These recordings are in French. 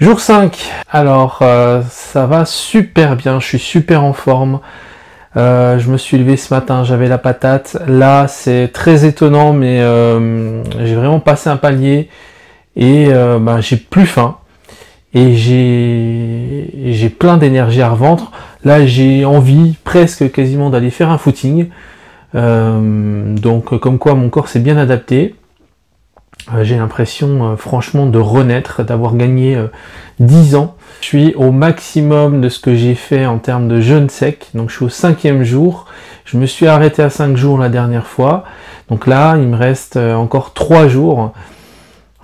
Jour 5, alors ça va super bien, je suis super en forme. Je me suis levé ce matin, j'avais la patate. Là c'est très étonnant mais j'ai vraiment passé un palier et j'ai plus faim. Et j'ai plein d'énergie à revendre. Là j'ai envie presque quasiment d'aller faire un footing. Donc comme quoi mon corps s'est bien adapté. J'ai l'impression franchement de renaître, d'avoir gagné 10 ans. Je suis au maximum de ce que j'ai fait en termes de jeûne sec, donc je suis au 5e jour. Je me suis arrêté à 5 jours la dernière fois, donc là il me reste encore 3 jours,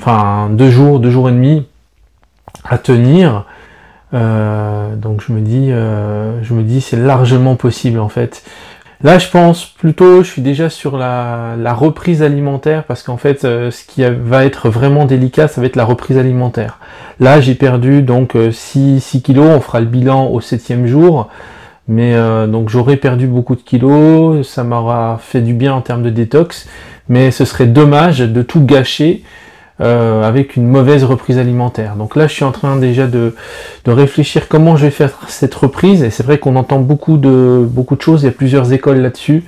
enfin 2 jours et demi à tenir. Donc je me dis c'est largement possible en fait. Là, je pense plutôt, je suis déjà sur la reprise alimentaire parce qu'en fait, ce qui va être vraiment délicat, ça va être la reprise alimentaire. Là, j'ai perdu donc 6 kilos, on fera le bilan au 7e jour, mais donc j'aurais perdu beaucoup de kilos, ça m'aura fait du bien en termes de détox, mais ce serait dommage de tout gâcher avec une mauvaise reprise alimentaire. Donc là je suis en train déjà de réfléchir comment je vais faire cette reprise, et c'est vrai qu'on entend beaucoup de choses, il y a plusieurs écoles là-dessus.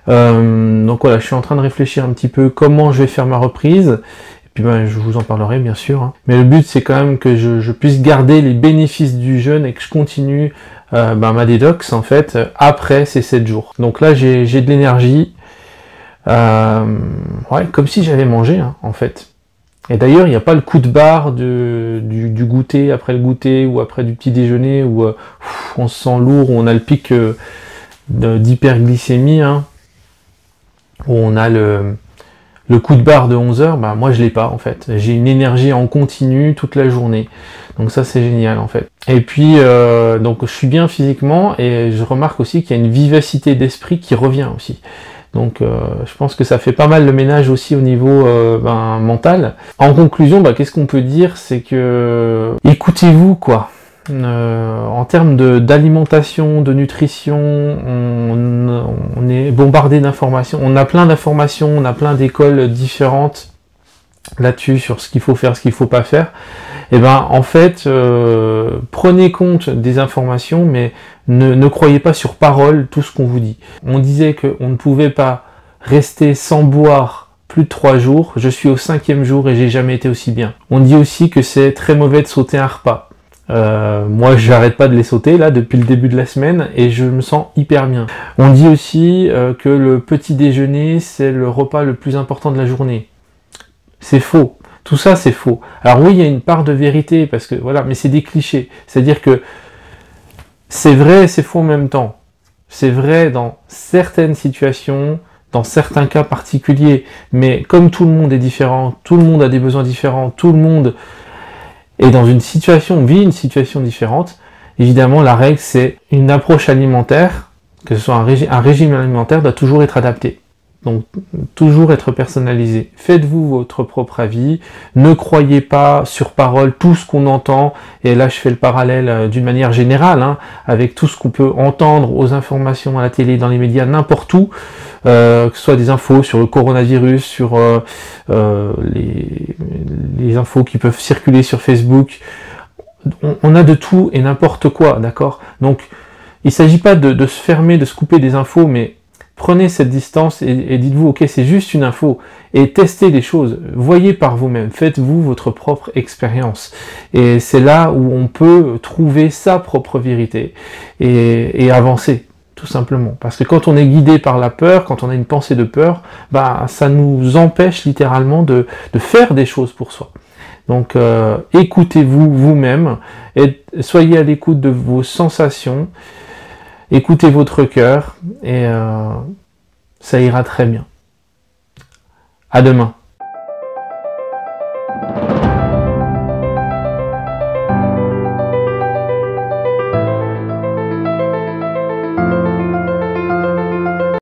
Donc voilà, je suis en train de réfléchir un petit peu comment je vais faire ma reprise, et puis je vous en parlerai bien sûr, hein. Mais le but c'est quand même que je puisse garder les bénéfices du jeûne et que je continue ma détox en fait après ces 7 jours. Donc là j'ai de l'énergie, ouais, comme si j'avais mangé hein, en fait. Et d'ailleurs, il n'y a pas le coup de barre du goûter, après le goûter, ou après du petit déjeuner, où on se sent lourd, où on a le pic d'hyperglycémie, hein, où on a le coup de barre de 11 heures, moi je l'ai pas en fait. J'ai une énergie en continu toute la journée. Donc ça c'est génial en fait. Et puis, donc je suis bien physiquement, et je remarque aussi qu'il y a une vivacité d'esprit qui revient aussi. Donc je pense que ça fait pas mal le ménage aussi au niveau mental. En conclusion, qu'est-ce qu'on peut dire, c'est que écoutez-vous quoi. En termes d'alimentation, de nutrition, on est bombardé d'informations. On a plein d'informations, on a plein d'écoles différentes là-dessus sur ce qu'il faut faire, ce qu'il faut pas faire. Et en fait, prenez compte des informations, mais ne croyez pas sur parole tout ce qu'on vous dit. On disait qu'on ne pouvait pas rester sans boire plus de 3 jours. Je suis au 5e jour et j'ai jamais été aussi bien. On dit aussi que c'est très mauvais de sauter un repas. Moi, j'arrête pas de les sauter là depuis le début de la semaine et je me sens hyper bien. On dit aussi que le petit déjeuner, c'est le repas le plus important de la journée. C'est faux. Tout ça, c'est faux. Alors oui, il y a une part de vérité, parce que voilà, mais c'est des clichés. C'est-à-dire que c'est vrai et c'est faux en même temps. C'est vrai dans certaines situations, dans certains cas particuliers, mais comme tout le monde est différent, tout le monde a des besoins différents, tout le monde est dans une situation, vit une situation différente, évidemment, la règle, c'est une approche alimentaire, que ce soit un régime alimentaire, doit toujours être adapté. Donc, toujours être personnalisé. Faites-vous votre propre avis. Ne croyez pas sur parole tout ce qu'on entend. Et là, je fais le parallèle d'une manière générale, hein, avec tout ce qu'on peut entendre aux informations à la télé, dans les médias, n'importe où, que ce soit des infos sur le coronavirus, sur les infos qui peuvent circuler sur Facebook. On a de tout et n'importe quoi, d'accord? Donc, il ne s'agit pas de se fermer, de se couper des infos, mais prenez cette distance et dites-vous, ok, c'est juste une info, et testez les choses, voyez par vous-même, faites-vous votre propre expérience. Et c'est là où on peut trouver sa propre vérité et avancer, tout simplement. Parce que quand on est guidé par la peur, quand on a une pensée de peur, ça nous empêche littéralement de faire des choses pour soi. Donc écoutez-vous vous-même, et soyez à l'écoute de vos sensations, écoutez votre cœur et ça ira très bien. À demain.